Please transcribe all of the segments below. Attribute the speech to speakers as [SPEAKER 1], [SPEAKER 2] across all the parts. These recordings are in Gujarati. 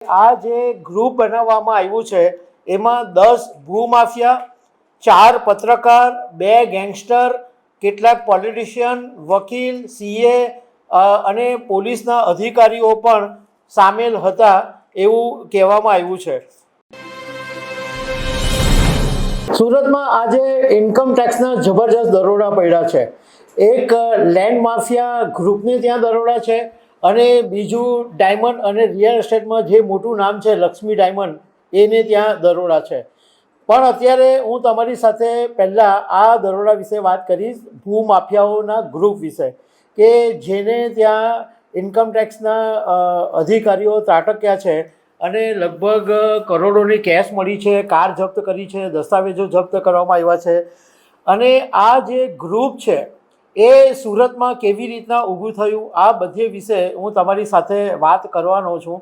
[SPEAKER 1] આ જે ગ્રુપ બનાવવામાં આવ્યું છે એમાં 10 ભૂમાફિયા, 4 પત્રકાર, 2 ગેંગસ્ટર, કેટલાક પોલિટિશિયન, વકીલ, સીએ અને પોલીસના અધિકારીઓ પણ સામેલ હતા એવું કહેવામાં આવ્યું છે। સુરતમાં આજે ઇન્કમ ટેક્સના જબરજસ્ત દરોડા પડ્યા છે। એક લેન્ડ માફિયા ગ્રુપને ત્યાં દરોડા છે અને બીજું ડાયમંડ અને રિયલ એસ્ટેટમાં જે મોટું નામ છે લક્ષ્મી ડાયમંડ એને ત્યાં દરોડા છે। પણ અત્યારે હું તમારી સાથે પહેલાં આ દરોડા વિશે વાત કરીશ, ભૂમાફિયાઓના ગ્રુપ વિશે, કે જેને ત્યાં ઇન્કમ ટેક્સના અધિકારીઓ ત્રાટક્યા છે અને લગભગ કરોડોની કેશ મળી છે, કાર જપ્ત કરી છે, દસ્તાવેજો જપ્ત કરવામાં આવ્યા છે। અને આ જે ગ્રુપ છે એ સુરતમાં કેવી રીતના ઊભું થયું આ બધી વિશે હું તમારી સાથે વાત કરવાનો છું।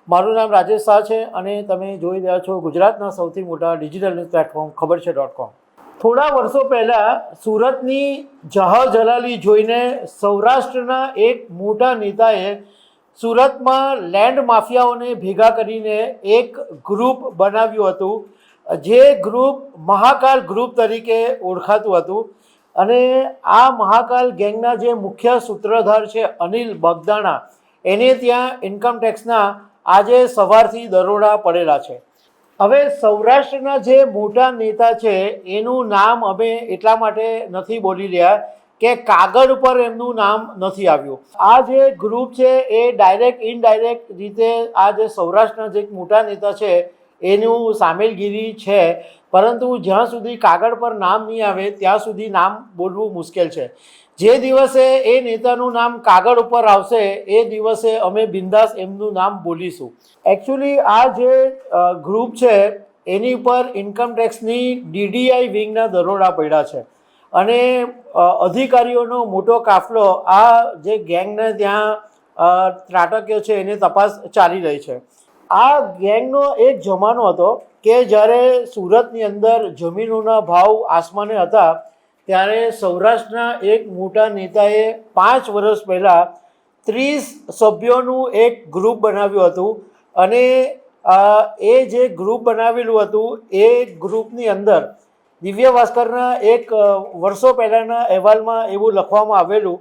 [SPEAKER 1] મારું નામ રાજેશ શાહ છે અને તમે જોઈ રહ્યા છો ગુજરાતના સૌથી મોટા ડિજિટલ ન્યૂઝ પ્લેટફોર્મ ખબરછે.com। થોડા વર્ષો પહેલાં સુરતની જહજલાલી જોઈને સૌરાષ્ટ્રના એક મોટા નેતાએ સુરતમાં લેન્ડ માફિયાઓને ભેગા કરીને એક ગ્રુપ બનાવ્યું હતું, જે ગ્રુપ મહાકાલ ગ્રુપ તરીકે ઓળખાતું હતું। અને આ મહાકાલ ગેંગના જે મુખ્ય સૂત્રધાર છે અનિલ બગદાણા, એને ત્યાં ઇન્કમ ટેક્સના આજે સવારથી દરોડા પડેલા છે। હવે સૌરાષ્ટ્રના જે મોટા નેતા છે એનું નામ અમે એટલા માટે નથી બોલી રહ્યા કે કાગળ ઉપર એમનું નામ નથી આવ્યું। આ જે ગ્રુપ છે એ ડાયરેક્ટ ઇનડાયરેક્ટ રીતે આ જે સૌરાષ્ટ્રના જે મોટા નેતા છે એનું સામેલગીરી છે, પરંતુ જ્યાં સુધી કાગળ પર નામ નહીં આવે ત્યાં સુધી નામ બોલવું મુશ્કેલ છે। જે દિવસે એ નેતાનું નામ કાગળ ઉપર આવશે એ દિવસે અમે બિંદાસ એમનું નામ બોલીશું। એકચ્યુઅલી આ જે ગ્રુપ છે એની ઉપર ઇન્કમ ટેક્સની DDI વિંગના દરોડા પડ્યા છે અને અધિકારીઓનો મોટો કાફલો આ જે ગેંગને ત્યાં ત્રાટક્યો છે એની તપાસ ચાલી રહી છે। આ ગેંગનો એક જમાનો હતો કે જ્યારે સુરતની અંદર જમીનોના ભાવ આસમાને હતા, ત્યારે સૌરાષ્ટ્રના એક મોટા નેતાએ 5 વર્ષ પહેલાં 30 સભ્યોનું એક ગ્રુપ બનાવ્યું હતું અને એ જે ગ્રુપ બનાવેલું હતું એ ગ્રુપની અંદર દિવ્ય ભાસ્કરના એક વર્ષો પહેલાંના અહેવાલમાં એવું લખવામાં આવેલું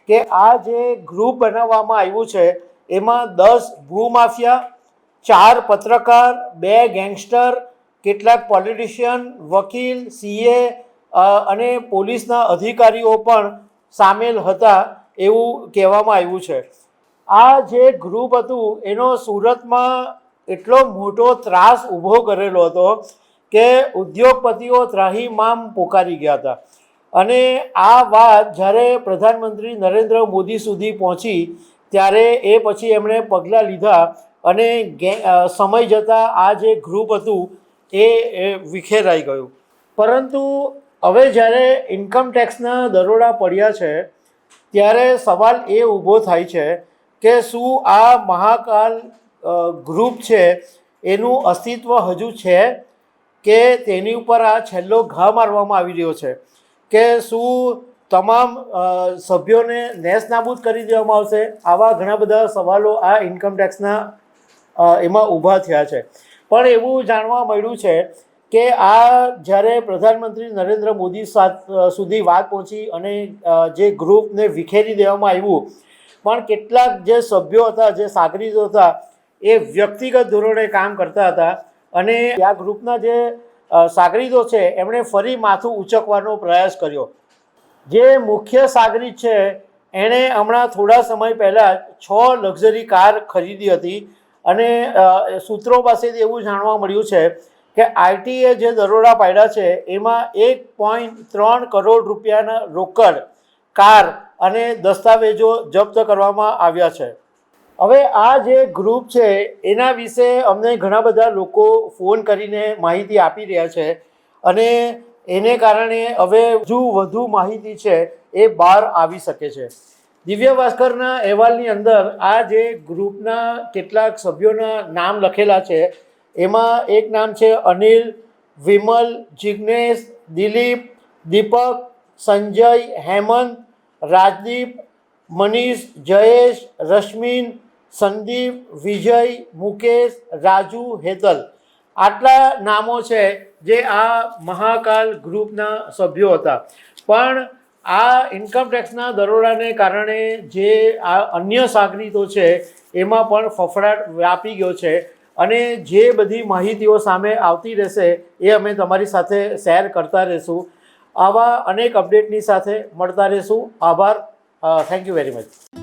[SPEAKER 1] કે આ જે ગ્રુપ બનાવવામાં આવ્યું છે એમાં 10 ભૂમાફિયા, 4 પત્રકાર, 2 ગેંગસ્ટર, કેટલાક પોલિટિશિયન, વકીલ, સીએ અને પોલીસના અધિકારીઓ પણ સામેલ હતા એવું કહેવામાં આવ્યું છે। આ જે ગ્રુપ હતું એનો સુરતમાં એટલો મોટો ત્રાસ ઊભો કરેલો હતો કે ઉદ્યોગપતિઓ ત્રાહિમામ પોકારી ગયા હતા। અને આ વાત જ્યારે પ્રધાનમંત્રી નરેન્દ્ર મોદી સુધી પહોંચી ત્યારે એ પછી એમણે પગલાં લીધા અને સમય જતાં આ જે ગ્રુપ હતું એ વિખેરાઈ ગયું। પરંતુ હવે જ્યારે ઇન્કમ ટેક્સના દરોડા પડ્યા છે ત્યારે સવાલ એ ઊભો થાય છે કે શું આ મહાકાલ ગ્રુપ છે એનું અસ્તિત્વ હજુ છે કે તેની ઉપર આ છેલ્લો ઘા મારવામાં આવી રહ્યો છે, કે શું તમામ સભ્યોને નેસ્તનાબૂદ કરી દેવામાં આવશે? આવા ઘણા બધા સવાલો આ ઇન્કમ ટેક્સના એમાં ઊભા થયા છે। પણ એવું જાણવા મળ્યું છે કે આ જ્યારે પ્રધાનમંત્રી નરેન્દ્ર મોદી સુધી વાત પહોંચી અને જે ગ્રુપને વિખેરી દેવામાં આવ્યું, પણ કેટલાક જે સભ્યો હતા, જે સાગરીતો હતા, એ વ્યક્તિગત ધોરણે કામ કરતા હતા અને આ ગ્રુપના જે સાગરીતો છે એમણે ફરી માથું ઉંચકવાનો પ્રયાસ કર્યો। જે મુખ્ય સાગરીત છે એણે હમણાં થોડા સમય પહેલાં 6 લક્ઝરી કાર ખરીદી હતી અને સૂત્રો પાસેથી એવું જાણવા મળ્યું છે કે આરટીએ જે દરોડા પાડ્યા છે એમાં 1.3 કરોડ રૂપિયાના રોકડ, કાર અને દસ્તાવેજો જપ્ત કરવામાં આવ્યા છે। હવે આ જે ગ્રુપ છે એના વિશે અમને ઘણા બધા લોકો ફોન કરીને માહિતી આપી રહ્યા છે અને એને કારણે હવે વધુ માહિતી છે એ બહાર આવી શકે છે। દિવ્ય ભાસ્કરના અહેવાલની અંદર આ જે ગ્રુપના કેટલાક સભ્યોના નામ લખેલા છે એમાં એક નામ છે અનિલ, વિમલ, જિગ્નેશ, દિલીપ, દીપક, સંજય, હેમંત, રાજદીપ, મનીષ, જયેશ, રશ્મિન, સંદીપ, વિજય, મુકેશ, રાજુ, હેતલ આટલા નામો છે જે આ મહાકાલ ગ્રુપના સભ્યો હતા. પણ આ ઇન્કમ ટેક્સના દરોડાને કારણે જે આ અન્ય સાગરીતો છે એમાં પણ ફફડાટ વ્યાપી ગયો છે. અને જે બધી માહિતીઓ સામે આવતી રહેશે એ અમે તમારી સાથે શેર કરતા રહીશું. આવા અનેક અપડેટની સાથે મળતા રહીશું. આભાર. Thank you very much.